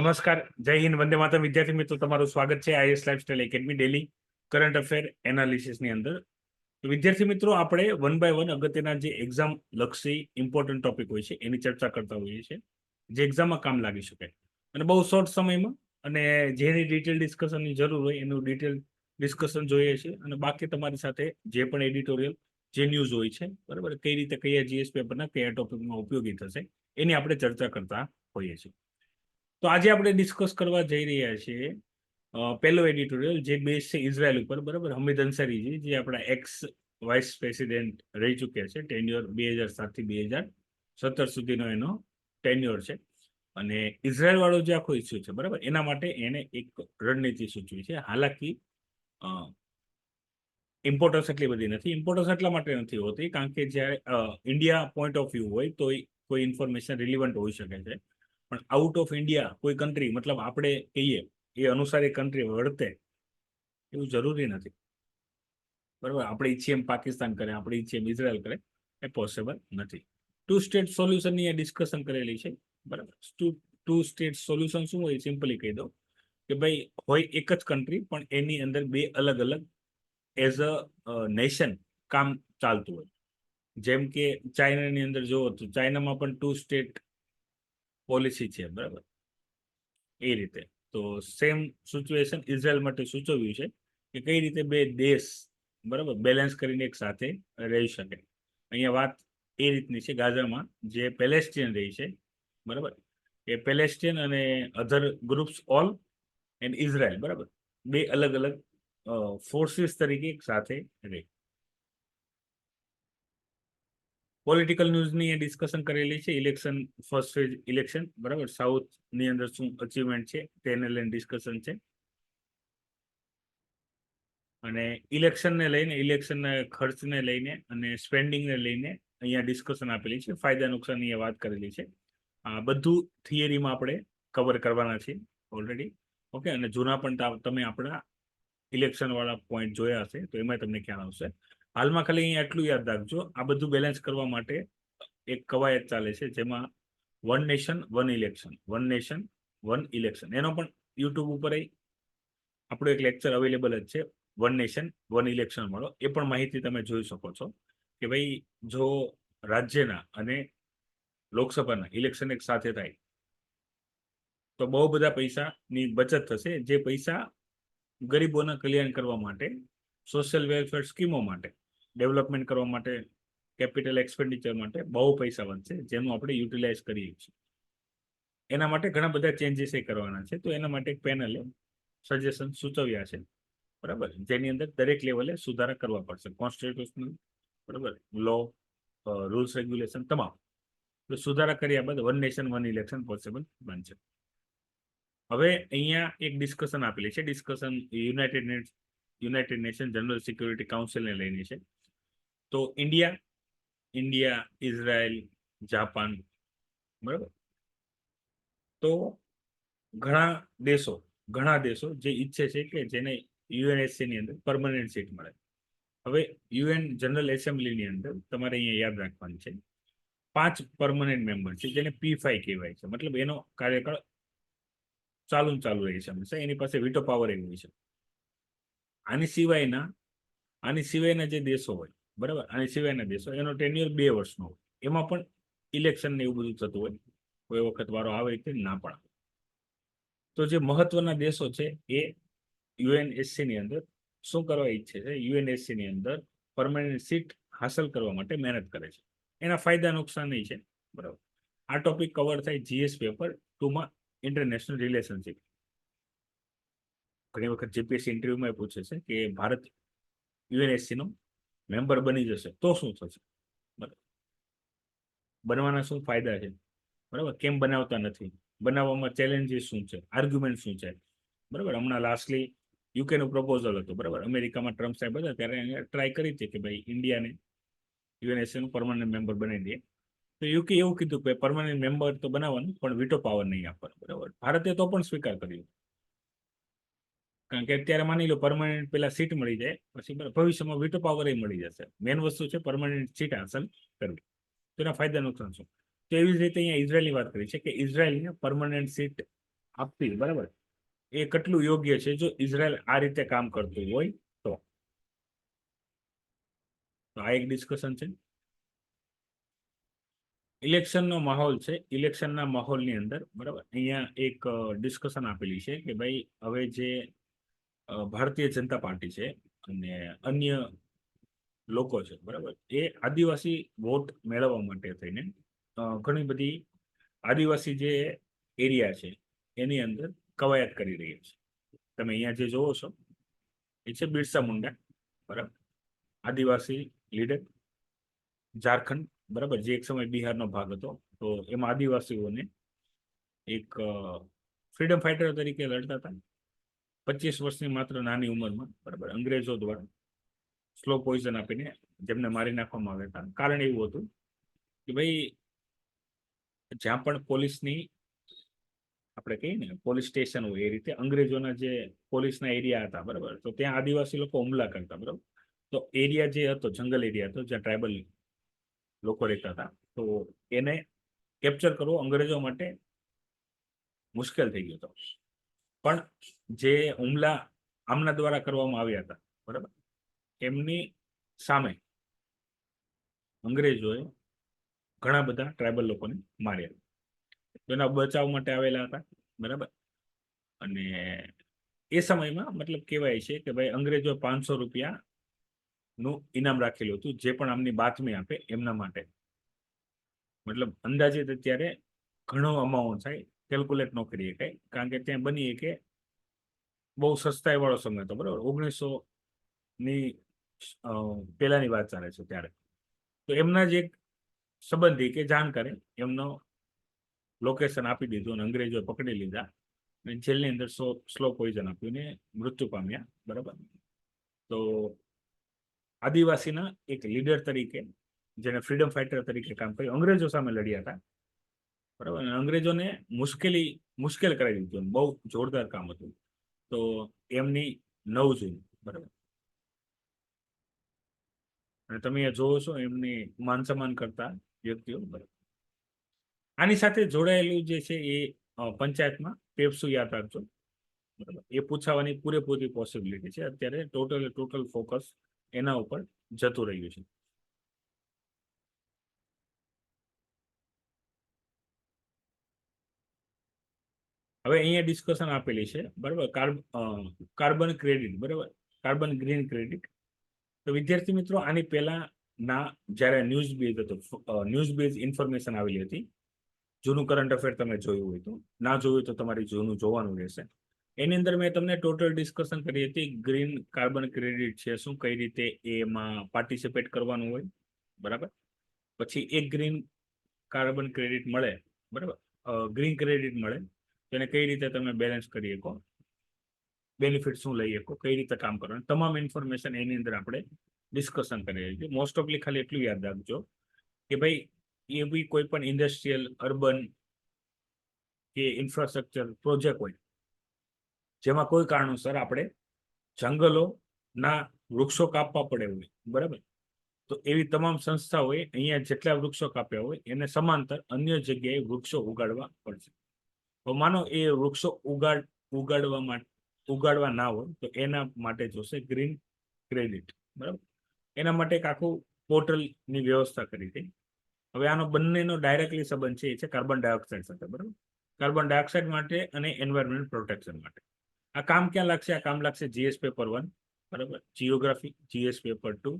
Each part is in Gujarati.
નમસ્કાર, જય હિન્દ, વંદે માતરમ. વિદ્યાર્થી મિત્રો, તમારું સ્વાગત છે IAS lifestyle academy daily current affair એનાલિસિસની અંદર. તો વિદ્યાર્થી મિત્રો, આપણે વન બાય વન અગત્યના જે એક્ઝામ લક્ષી ઇમ્પોર્ટન્ટ ટોપિક હોય છે એની ચર્ચા કરતા હોઈએ છીએ, જે એક્ઝામમાં કામ લાગી શકે અને બહુ શોર્ટ સમયમાં, અને જેની ડિટેલ ડિસ્કશનની જરૂર હોય એનું ડિટેલ ડિસ્કશન જોઈએ છીએ. અને બાકી તમારી સાથે જે પણ એડિટોરિયલ, જે ન્યૂઝ હોય છે, બરાબર, કઈ રીતે કયા જીએસ પેપરના કયા ટોપિકમાં ઉપયોગી થશે એની આપણે ચર્ચા કરતા હોઈએ છીએ. તો આજે આપણે ડિસ્કસ કરવા જઈ રહ્યા છીએ પહેલો એડિટોરિયલ, જે બેઝ છે ઇઝરાયલ ઉપર, બરાબર. હમીદ અંસારીજી, જે આપણા એક્સ વાઇસ પ્રેસિડેન્ટ રહી ચૂક્યા છે. ટેન્યોર 2007 થી 2017 સુધીનો એનો ટેન્યોર છે. અને ઇઝરાયલ વાળો જે આખો ઇસ્યુ છે, બરાબર, એના માટે એને એક રણનીતિ સૂચવી છે. હાલાકી ઇમ્પોર્ટન્સ એટલી બધી નથી. ઇમ્પોર્ટન્સ એટલા માટે નથી હોતી કારણ કે જ્યારે ઇન્ડિયા પોઈન્ટ ઓફ વ્યૂ હોય તો કોઈ ઇન્ફોર્મેશન રિલિવન્ટ હોઈ શકે છે. પણ આઉટ ઓફ ઇન્ડિયા કોઈ કન્ટ્રી, મતલબ આપણે કહીએ એ અનુસાર એ કન્ટ્રી વર્તે એવું જરૂરી નથી, બરાબર. આપણે ઈચ્છીએ એમ પાકિસ્તાન કરે, આપણે ઈચ્છીએ એમ ઇઝરાયલ કરે, એ પોસિબલ નથી. ટુ સ્ટેટ સોલ્યુશનની એ ડિસ્કશન કરેલી છે, બરાબર. ટુ સ્ટેટ સોલ્યુશન શું હોય, સિમ્પલી કહી દો કે ભાઈ હોય એક જ કન્ટ્રી, પણ એની અંદર બે અલગ અલગ એઝ અ નેશન કામ ચાલતું હોય. જેમ કે ચાઇનાની અંદર જુઓ તો ચાઇનામાં પણ ટુ સ્ટેટ પોલિસી છે, બરાબર. એ રીતે તો સેમ સિચ્યુએશન ઇઝરાયલ માટે સૂચવ્યું છે કે કઈ રીતે બે દેશ, બરાબર, બેલેન્સ કરીને એક સાથે રહી શકે. અહીંયા વાત એ રીતની છે, ગાઝામાં જે પેલેસ્ટિયન રહી છે, બરાબર, એ પેલેસ્ટિયન અને અધર ગ્રુપ્સ ઓલ એન્ડ ઇઝરાયલ, બરાબર, બે અલગ અલગ ફોર્સિસ તરીકે એક સાથે રહે. પોલિટિકલ ન્યૂઝની એ ડિસ્કશન કરેલી છે. ઇલેક્શન, ફર્સ્ટ ફેઝ ઇલેક્શન, બરાબર, સાઉથની અંદર શું અચીવમેન્ટ છે તેને લઈને ડિસ્કશન છે. અને ઇલેક્શનને લઈને, ઇલેક્શનના ખર્ચને લઈને અને સ્પેન્ડિંગને લઈને અહીંયા ડિસ્કશન આપેલી છે. ફાયદા નુકસાનની વાત કરેલી છે. આ બધું થિયરીમાં આપણે કવર કરવાના છીએ ઓલરેડી. ઓકે. અને જૂના પણ તમે આપણા ઇલેક્શન વાળા પોઈન્ટ જોયા હશે તો એમાં તમને ખ્યાલ આવશે. હાલમાં ખાલી અહીંયા એટલું યાદ રાખજો, આ બધું બેલેન્સ કરવા માટે એક કવાયત ચાલે છે, જેમાં one nation one election, one nation one election, એનો પણ યુટ્યુબ ઉપર આપણો એક લેક્ચર અવેલેબલ જ છે, વન નેશન વન ઇલેક્શન વાળો. એ પણ માહિતી તમે જોઈ શકો છો કે ભાઈ જો રાજ્યના અને લોકસભાના ઇલેક્શન એક સાથે થાય તો બહુ બધા પૈસાની બચત થશે, જે પૈસા ગરીબોના કલ્યાણ કરવા માટે, સોશિયલ વેલફેર સ્કીમો માટે, ડેવલપમેન્ટ કરવા માટે, કેપિટલ એક્સપેન્ડિચર માટે બહુ પૈસા વધશે, જેનું આપણે યુટિલાઇઝ કરીએ છીએ. એના માટે ઘણા બધા ચેન્જીસ એ કરવાના છે. તો એના માટે એક પેનલે સજેશન સૂચવ્યા છે, બરાબર, જેની અંદર દરેક લેવલે સુધારા કરવા પડશે. કોન્સ્ટિટ્યુશનલ, બરાબર, લો, રૂલ્સ રેગ્યુલેશન તમામ. તો સુધારા કર્યા બાદ one nation one election possible બનશે. હવે અહીંયા એક ડિસ્કશન આપેલી છે. Discussion United Nation General Security કાઉન્સિલને લઈને છે. તો ઇન્ડિયા, ઇઝરાયલ, જાપાન, બરાબર, તો ઘણા દેશો જે ઈચ્છે છે કે જેને યુએનએસસી ની અંદર પરમનન્ટ સીટ મળે. હવે યુએન જનરલ એસેમ્બલીની અંદર તમારે અહીંયા યાદ રાખવાનું છે 5 પરમનન્ટ મેમ્બર છે, જેને P5 કહેવાય છે. મતલબ એનો કાર્યકાળ ચાલુ રહે છે હંમેશા, એની પાસે વીટો પાવર એવી હોય છે. આની સિવાયના જે દેશો હોય, બરાબર, આની સિવાયના દેશો, એનો ટેન્યુઅર 2 વર્ષનો હોય. એમાં પણ ઇલેક્શન ને એવું બધું થતું હોય, કોઈ વખત વારો આવે કે ના પણ આવે. તો જે મહત્વના દેશો છે એ યુએનએસસી ની અંદર શું કરવા ઈચ્છે છે, યુએનએસસી ની અંદર પરમનન્ટ સીટ હાંસલ કરવા માટે મહેનત કરે છે. એના ફાયદા નુકસાન નહીં છે, બરાબર. આ ટોપિક કવર થાય જીએસ પેપર 2 માં, ઇન્ટરનેશનલ રિલેશનશિપ. ઘણી વખત જીપીએસસી ઇન્ટરવ્યુમાં પૂછે છે કે ભારત યુએનએસસી નો મેમ્બર બની જશે તો શું થશે, બરાબર, બનવાના શું ફાયદા છે, બરાબર, કેમ બનાવતા નથી, બનાવવામાં ચેલેન્જીસ શું છે, આર્ગ્યુમેન્ટ શું છે, બરાબર. હમણાં લાસ્ટલી યુકેનું પ્રપોઝલ હતું, બરાબર. અમેરિકામાં ટ્રમ્પ સાહેબ હતા ત્યારે એને ટ્રાય કરી હતી કે ભાઈ ઇન્ડિયાને યુએનએસસીનું પરમનન્ટ મેમ્બર બનાવી દે. તો યુકે એવું કીધું કે પરમનન્ટ મેમ્બર તો બનાવવાનું, પણ વીટો પાવર નહીં આપવાનો, બરાબર. ભારતે તો પણ સ્વીકાર કર્યો, કારણ કે અત્યારે માની લો પરમનન્ટ પેલા સીટ મળી જાય, પછી ભવિષ્યમાં વીટો પાવર મળી જશે. મેન વસ્તુ છે પરમનન્ટ સીટ હાંસલ કરવી. તો એના ફાયદા નુકસાન શું? તો એવી જ રીતે અહીંયા ઇઝરાયલની વાત કરી છે કે ઇઝરાયલને પરમનન્ટ સીટ આપવી, બરાબર, એ કેટલું યોગ્ય છે જો ઇઝરાયલ આ રીતે કામ કરતું હોય તો આ એક ડિસ્કશન છે. ઇલેક્શનનો માહોલ છે. ઇલેક્શનના માહોલની અંદર, બરાબર, અહીંયા એક ડિસ્કશન આપેલી છે કે ભાઈ હવે જે ભારતીય જનતા પાર્ટી છે અને અન્ય લોકો છે, બરાબર, એ આદિવાસી વોટ મેળવવા માટે થઈને ઘણી બધી આદિવાસી જે એરિયા છે એની અંદર કવાયત કરી રહ્યા છે. તમે અહીંયા જે જોવો છો એ છે બિરસા મુંડા, બરાબર, આદિવાસી લીડર, ઝારખંડ, બરાબર, જે એક સમય બિહારનો ભાગ હતો. તો એમાં આદિવાસીઓને એક ફ્રીડમ ફાઇટર તરીકે લડતા હતા. 25 વર્ષની માત્ર નાની ઉંમરમાં, બરાબર, અંગ્રેજો દ્વારા સ્લો પોઈઝન આપીને જેમને મારી નાખવામાં આવ્યા હતા. કારણ એવું હતું કે ભાઈ જ્યાં પણ પોલીસની આપણે કહીએ ને પોલીસ સ્ટેશન હોય એ રીતે અંગ્રેજોના જે પોલીસના એરિયા હતા, બરાબર, તો ત્યાં આદિવાસી લોકો હુમલા કરતા, બરાબર. તો એરિયા જે હતો જંગલ એરિયા હતો જ્યાં ટ્રાઇબલ લોકો રહેતા હતા, તો એને કેપ્ચર કરવો અંગ્રેજો માટે મુશ્કેલ થઈ ગયો હતો. પણ જે હુમલા આમના દ્વારા કરવામાં આવ્યા હતા, બરાબર, એમની સામે અંગ્રેજોએ ઘણા બધા ટ્રાઇબલ લોકોને માર્યા. એના બચાવ માટે આવેલા હતા, બરાબર. અને એ સમયમાં મતલબ કહેવાય છે કે ભાઈ અંગ્રેજો 500 રૂપિયાનું ઇનામ રાખેલું હતું જે પણ આમની બાતમી આપે એમના માટે. મતલબ અંદાજિત અત્યારે ઘણો અમાઉન્ટ થાય, કેલ્ક્યુલેટ ન કરી શકાય, કારણ કે ત્યાં બની કે બહુ સસ્તાઈ વાળો સમય હતો, બરાબર, 1900ની પહેલાની વાત ચાલે છે ત્યારે. તો એમના જ એક સંબંધી કે જાણકારે એમનો લોકેશન આપી દીધું અને અંગ્રેજોએ પકડી લીધા અને જેલની અંદર સ્લો પોઈઝન આપ્યું ને મૃત્યુ પામ્યા, બરાબર. તો આદિવાસીના એક લીડર તરીકે જેને ફ્રીડમ ફાઇટર તરીકે કામ કર્યું, અંગ્રેજો સામે લડ્યા હતા, બરાબર, અને અંગ્રેજોને મુશ્કેલ કરાવી દીધું, બહુ જોરદાર કામ હતું. તો એમની 9 જૂન, બરાબર, અને તમે જોવો છો એમની માન સન્માન કરતા વ્યક્તિઓ, બરાબર. આની સાથે જોડાયેલું જે છે એ પંચાયતમાં પેપ્સુ યાદ રાખજો, બરાબર, એ પૂછાવાની પૂરેપૂરી પોસિબિલિટી છે. અત્યારે ટોટલ ફોકસ એના ઉપર જતું રહ્યું છે. હવે અહીંયા ડિસ્કશન આપેલી છે, બરાબર, કાર્બન ક્રેડિટ, બરાબર, કાર્બન ગ્રીન ક્રેડિટ. તો વિદ્યાર્થી મિત્રો આની પહેલા ના જ્યારે ન્યૂઝ બેઝ ઇન્ફોર્મેશન આવેલી હતી. જૂનું કરંટ અફેર તમે જોયું હોય તો, ના જોયું હોય તો તમારી જૂનું જોવાનું રહેશે. એની અંદર મેં તમને ટોટલ ડિસ્કશન કરી હતી ગ્રીન કાર્બન ક્રેડિટ છે શું, કઈ રીતે એમાં પાર્ટિસિપેટ કરવાનું હોય, બરાબર. પછી એક ગ્રીન કાર્બન ક્રેડિટ મળે, બરાબર, ગ્રીન ક્રેડિટ મળે તો એને કઈ રીતે તમે બેલેન્સ કરી શકો, બેનિફિટ શું લઈ શકો, કઈ રીતે કામ કરવાનું, તમામ ઇન્ફોર્મેશન એની અંદર આપણે ડિસ્કશન કરીએ છીએ. મોસ્ટ ઓફલી ખાલી એટલું યાદ રાખજો કે ભાઈ એવી કોઈ પણ ઇન્ડસ્ટ્રીયલ, અર્બન કે ઇન્ફ્રાસ્ટ્રક્ચર પ્રોજેક્ટ હોય જેમાં કોઈ કારણોસર આપણે જંગલોના વૃક્ષો કાપવા પડે હોય, બરાબર, તો એવી તમામ સંસ્થાઓએ અહીંયા જેટલા વૃક્ષો કાપ્યા હોય એને સમાંતર અન્ય જગ્યાએ વૃક્ષો ઉગાડવા પડશે. તો માનો એ વૃક્ષો ઉગાડવા ના હોય તો એના માટે જોશે ગ્રીન ક્રેડિટ, બરાબર. એના માટે એક આખું પોર્ટલની વ્યવસ્થા કરી હતી. હવે આનો બંનેનો ડાયરેક્ટલી સંબંધ છે એ છે કાર્બન ડાયોક્સાઇડ સાથે, બરાબર. કાર્બન ડાયોક્સાઇડ માટે અને એન્વાયરમેન્ટ પ્રોટેક્શન માટે. આ કામ ક્યાં લાગશે? આ કામ લાગશે GS પેપર 1, બરાબર, જીઓગ્રાફી, GS પેપર 2,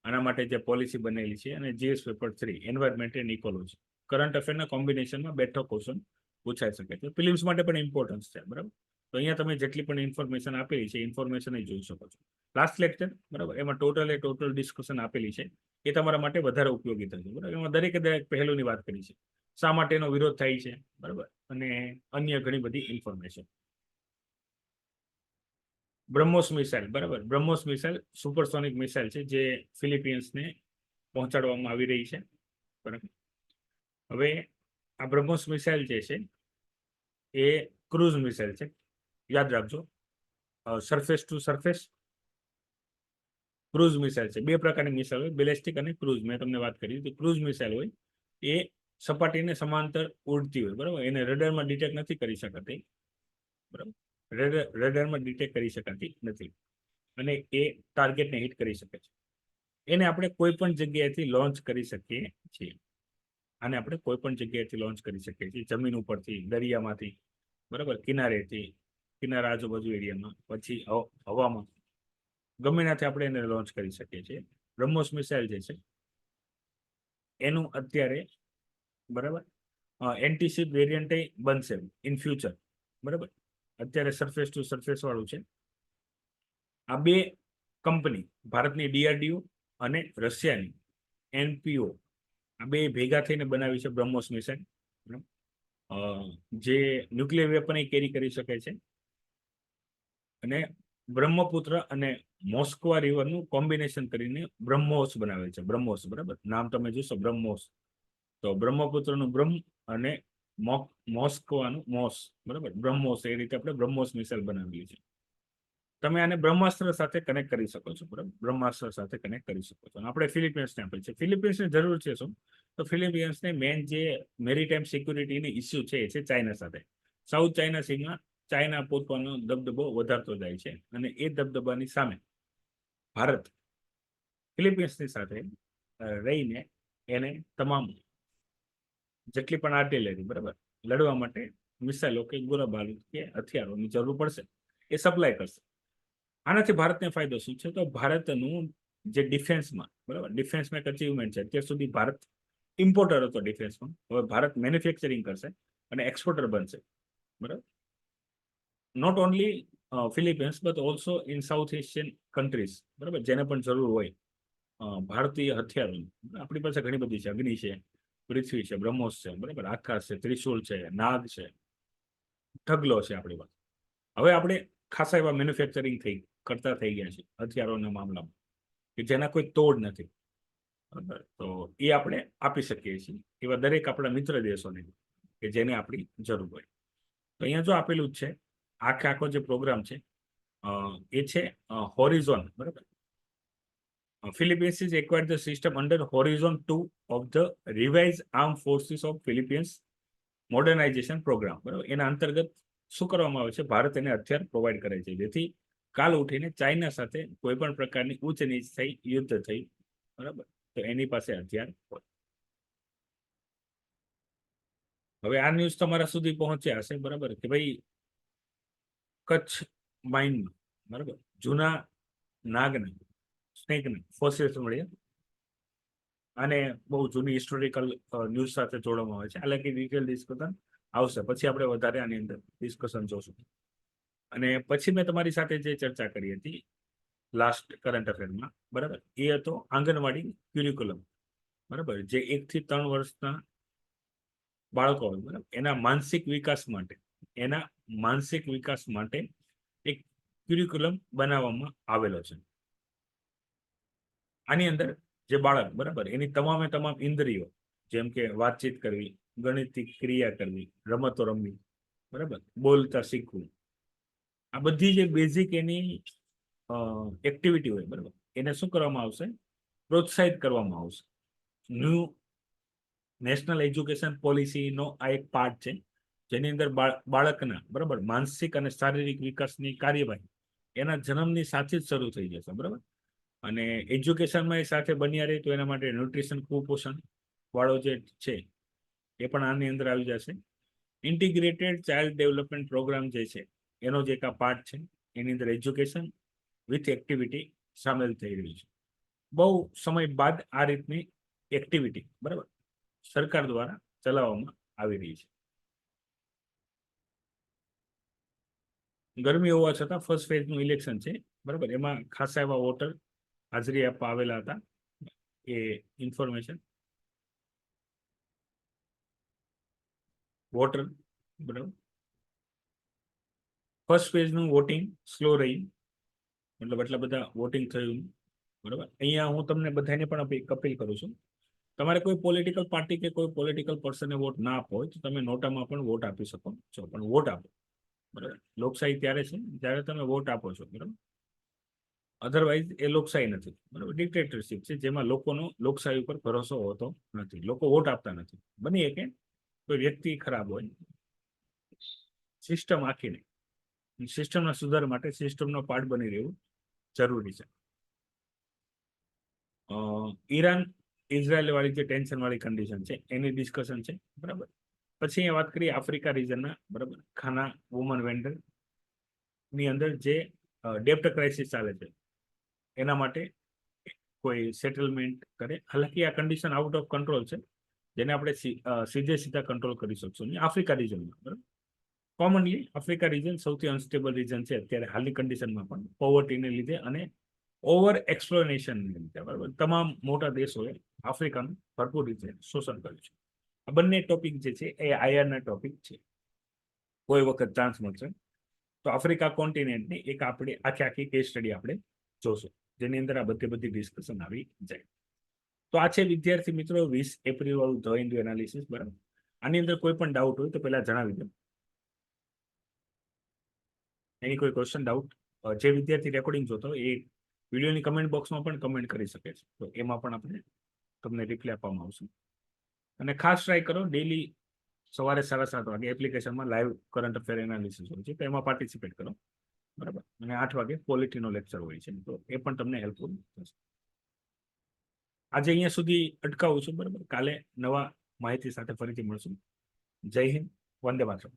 આના માટે જે પોલિસી બનેલી છે, અને GS paper 3 environment and ecology. Current અફેરના કોમ્બિનેશનમાં બેઠો ક્વેશ્ચન પૂછાઈ શકે છે. ફિલિમ્સ માટે પણ ઇમ્પોર્ટન્સ છે, બરાબર. તો અહીંયા તમે જેટલી પણ ઇન્ફોર્મેશન આપેલી છે ઇન્ફોર્મેશન જોઈ શકો છો. લાસ્ટ લેક્ચર, બરાબર, એમાં ટોટલ ડિસ્કશન આપેલી છે એ તમારા માટે વધારે ઉપયોગી થશે, બરાબર. એમાં દરેક પહેલુંની વાત કરી છે, શા માટે એનો વિરોધ થાય છે, બરાબર, અને અન્ય ઘણી બધી ઇન્ફોર્મેશન. બ્રહ્મોસ મિસાઇલ, બરાબર, બ્રહ્મોસ મિસાઇલ સુપરસોનિક મિસાઇલ છે જે ફિલિપિન્સને પહોંચાડવામાં આવી રહી છે, બરાબર. હવે આ બ્રહ્મોસ મિસાઇલ જે છે એ ક્રુઝ મિસાઇલ છે, યાદ રાખજો. Surface two surface cruise missile છે. બે પ્રકારની મિસાઇલ હોય, બેલેસ્ટિક અને ક્રુઝ. મેં તમને વાત કરી તો ક્રુઝ મિસાઇલ હોય એ સપાટીને સમાંતર ઉડતી હોય, બરાબર, એને રડારમાં ડિટેક્ટ નથી કરી શકાતી, બરાબર, રડારમાં ડિટેક્ટ કરી શકાતી નથી, અને એ ટાર્ગેટને હિટ કરી શકે છે. એને આપણે કોઈ પણ જગ્યાએથી લોન્ચ કરી શકીએ છીએ. આને આપણે કોઈ પણ જગ્યાએથી લોન્ચ કરી શકીએ છીએ, જમીન ઉપરથી, દરિયામાંથી, બરાબર, કિનારેથી, કિનારા આજુબાજુ એરિયામાં, પછી હવામાં, ગમે ત્યાંથી આપણે એને લોન્ચ કરી શકીએ છીએ. બ્રહ્મોસ મિસાઇલ જે છે એનું અત્યારે, બરાબર, એન્ટીશિપ વેરિયન્ટ બનશે ઇન ફ્યુચર, બરાબર. અત્યારે સરફેસ ટુ સરફેસ વાળું છે. આ બે કંપની, ભારતની DRDO અને રશિયાની NPO, આ બે ભેગા થઈને બનાવી છે બ્રહ્મોસ મિસાઇલ, જે ન્યુક્લિયર વેપન કેરી કરી શકે છે. અને બ્રહ્મપુત્ર અને મોસ્કવા રિવરનું કોમ્બિનેશન કરીને બ્રહ્મોસ બનાવે છે. બ્રહ્મોસ, બરાબર, નામ તમે જોશો બ્રહ્મોસ, તો બ્રહ્મપુત્રનું બ્રહ્મ અને મોસ્કવાનું મોસ, બરાબર, બ્રહ્મોસ, એ રીતે આપણે બ્રહ્મોસ મિસાઇલ બનાવીએ છીએ. તમે આને બ્રહ્માસ્ત્ર સાથે કનેક્ટ કરી શકો છો, બરાબર, બ્રહ્માસ્ત્ર સાથે કનેક્ટ કરી શકો છો. આપણે ફિલિપિન્સને આપે છે. ફિલિપિન્સની જરૂર છે શું? તો ફિલિપિન્સને મેઇન જે મેરીટાઈમ સિક્યુરિટીની ઇસ્યુ છે એ છે ચાઇના સાથે. સાઉથ ચાઇના સીમાં ચાઇના પોતાનો દબદબો વધારતો જાય છે, અને એ દબદબાની સામે ભારત ફિલિપિન્સની સાથે રહીને એને તમામ જેટલી પણ આર્ટિલરી, બરાબર, લડવા માટે મિસાઇલો કે ગોળાબારૂદ કે હથિયારોની જરૂર પડશે એ સપ્લાય કરશે. આનાથી ભારતને ફાયદો શું છે? તો ભારતનું જે ડિફેન્સમાં, બરાબર, ડિફેન્સમાં એક અચીવમેન્ટ છે. અત્યાર સુધી ભારત ઇમ્પોર્ટર હતો ડિફેન્સમાં, હવે ભારત મેન્યુફેક્ચરિંગ કરશે અને એક્સપોર્ટર બનશે, બરાબર. Not only Philippines but also in South Asian countries, બરાબર, જેને પણ જરૂર હોય ભારતીય હથિયારોની. આપણી પાસે ઘણી બધી છે. અગ્નિ છે, પૃથ્વી છે, બ્રહ્મોસ છે, બરાબર, આકાશ છે, ત્રિશુલ છે, નાગ છે, ઢગલો છે આપણી પાસે. હવે આપણે ખાસા એવા મેન્યુફેક્ચરિંગ કરતા થઈ ગયા છે હથિયારોના મામલામાં કે જેના કોઈ તોડ નથી, બરાબર. તો એ આપણે આપી શકીએ છીએ એવા દરેક આપણા મિત્ર દેશોને કે જેને આપણી જરૂર હોય. તો અહીંયા જો આપેલું જ છે, આખો જે પ્રોગ્રામ છે એ છે હોરિઝોન, બરાબર. Philippines is acquired the system under Horizon 2 of the Revised Armed Forces of Philippines Modernization Program, બરાબર. એના અંતર્ગત શું કરવામાં આવે છે? ભારત એને હથિયાર પ્રોવાઈડ કરે છે, જેથી કાલ ઉઠીને ચાઇના સાથે કોઈ પણ પ્રકારની ઉચ્ચ નીચ થઈ, યુદ્ધ થઈ, બરાબર, તો એની પાસે હથિયાર હોય. હવે આ ન્યૂઝ તમારા સુધી પહોંચ્યા હશે, બરાબર, કે ભાઈ કચ્છ માઇનમાં, બરાબર, જૂના નાગના, સ્નેકના ફોસિલ્સ મળ્યા. આને બહુ જૂની હિસ્ટોરિકલ ન્યૂઝ સાથે જોડવામાં આવે છે. હાલાકી ડિટેલ ડિસ્કશન આવશે, પછી આપણે વધારે આની અંદર ડિસ્કશન જોશું. અને પછી મેં તમારી સાથે જે ચર્ચા કરી હતી લાસ્ટ કરંટ અફેરમાં, બરાબર, એ હતો આંગણવાડી ક્યુરિક્યુલમ, બરાબર, જે 1 થી 3 વર્ષના બાળકો હોય, બરાબર, એના માનસિક વિકાસ માટે એક ક્યુરિક્યુલમ બનાવવામાં આવેલો છે. આની અંદર જે બાળક, બરાબર, એની તમામે તમામ ઇન્દ્રિયો, જેમ કે વાતચીત કરવી, ગણિતિક ક્રિયા કરવી, રમતો રમવી, બરાબર, બોલતા શીખવું, આ બધી જે બેઝિક એની એક્ટિવિટી હોય, બરાબર, એને શું કરવામાં આવશે? પ્રોત્સાહિત કરવામાં આવશે. ન્યૂ નેશનલ એજ્યુકેશન પોલિસીનો આ એક પાર્ટ છે, જેની અંદર બાળકના, બરાબર, માનસિક અને શારીરિક વિકાસની કાર્યવાહી એના જન્મની સાથે જ શરૂ થઈ જશે, બરાબર. અને એજ્યુકેશનમાં એ સાથે બન્યા રહે તો એના માટે ન્યુટ્રિશન, કુપોષણ વાળો જે છે એ પણ આની અંદર આવી જશે. ઇન્ટિગ્રેટેડ ચાઇલ્ડ ડેવલપમેન્ટ પ્રોગ્રામ જે છે એનો જે એક આ પાર્ટ છે, એની અંદર એજ્યુકેશન વિથ એક્ટિવિટી સામેલ થઈ રહી છે. બહુ સમય બાદ આ રીતની એક્ટિવિટી, બરાબર, સરકાર દ્વારા ચલાવવામાં આવી રહી છે. ગરમી હોવા છતાં ફર્સ્ટ ફેઝનું ઇલેક્શન છે, બરાબર, એમાં ખાસા એવા વોટર હાજરી આપવા આવેલા હતા. એ ઇન્ફોર્મેશન વોટર, બરાબર, ફર્સ્ટ ફેઝનું વોટિંગ સ્લો રહ્યું, મતલબ એટલા બધા વોટિંગ થયું, બરાબર. અહીંયા હું તમને બધાને પણ અપીલ કરું છું, તમારે કોઈ પોલિટિકલ પાર્ટી કે કોઈ પોલિટિકલ પર્સનને વોટ ના આપવો હોય તો તમે નોટામાં પણ વોટ આપી શકો છો, પણ વોટ આપો, બરાબર. લોકશાહી ત્યારે છે જ્યારે તમે વોટ આપો છો, બરાબર. અધરવાઇઝ એ લોકશાહી નથી, બરાબર, ડિક્ટેટરશીપ છે જેમાં લોકોનો લોકશાહી ઉપર ભરોસો હોતો નથી, લોકો વોટ આપતા નથી. બની શકે કોઈ વ્યક્તિ ખરાબ હોય, સિસ્ટમ આખી નહીં. સિસ્ટમના સુધાર માટે સિસ્ટમનો પાર્ટ બની રહેવું જરૂરી છે. ઈરાન ઇઝરાયલ વાળી જે ટેન્શન વાળી કન્ડિશન છે એની ડિસ્કશન છે, બરાબર. પછી અહીંયા વાત કરીએ આફ્રિકા રીજનના, બરાબર, ખાના વુમન વેન્ડર ની અંદર જે ડેપ્ટ ક્રાઇસિસ ચાલે છે એના માટે કોઈ સેટલમેન્ટ કરે. હાલાકી આ કન્ડિશન આઉટ ઓફ કંટ્રોલ છે, જેને આપણે સીધે સીધા કંટ્રોલ કરી શકશું નહીં આફ્રિકા રીજનમાં, બરાબર. કોમનલી આફ્રિકા રીજન સૌથી અનસ્ટેબલ રીજન છે અત્યારે હાલની કન્ડિશનમાં, પણ પોવર્ટીને લીધે અને ઓવર એક્સપ્લોનેશનને લીધે, બરાબર. તમામ મોટા દેશોએ આફ્રિકાનું ભરપૂર રીતે શોષણ કર્યું છે. આ બંને ટોપિક જે છે એ આઈઆરના ટોપિક છે. કોઈ વખત ચાન્સ મળશે તો આફ્રિકા કોન્ટિનેન્ટની એક આપણે આખી કેસ સ્ટડી આપણે જોશું, જેની અંદર આ બધી ડિસ્કશન આવી જાય. તો આ છે વિદ્યાર્થી મિત્રો 20 એપ્રિલ વાળું ધ ઇન્ડિયો એનાલિસિસ, બરાબર. આની અંદર કોઈ પણ ડાઉટ હોય તો પહેલા જણાવી દો. એની કોઈ ક્વેશ્ચન ડાઉટ? જે વિદ્યાર્થી રેકોર્ડિંગ જોતો એ વિડીયોની કમેન્ટ બોક્સમાં પણ કમેન્ટ કરી શકે છે, તો એમાં પણ આપણે તમને રિપ્લાય આપવામાં આવશે. અને ખાસ ટ્રાય કરો ડેલી સવારે 7:30 વાગે એપ્લિકેશનમાં લાઈવ કરંટ અફેર એનાલિસિસ હોય છે, તો એમાં પાર્ટિસિપેટ કરો, બરાબર. અને 8 વાગે પોલિટીનો લેક્ચર હોય છે, તો એ પણ તમને હેલ્પફુલ થશે. આજે અહીંયા સુધી અટકાવું છું, બરાબર. કાલે નવા માહિતી સાથે ફરીથી મળશું. જય હિન્દ, વંદે માતરમ.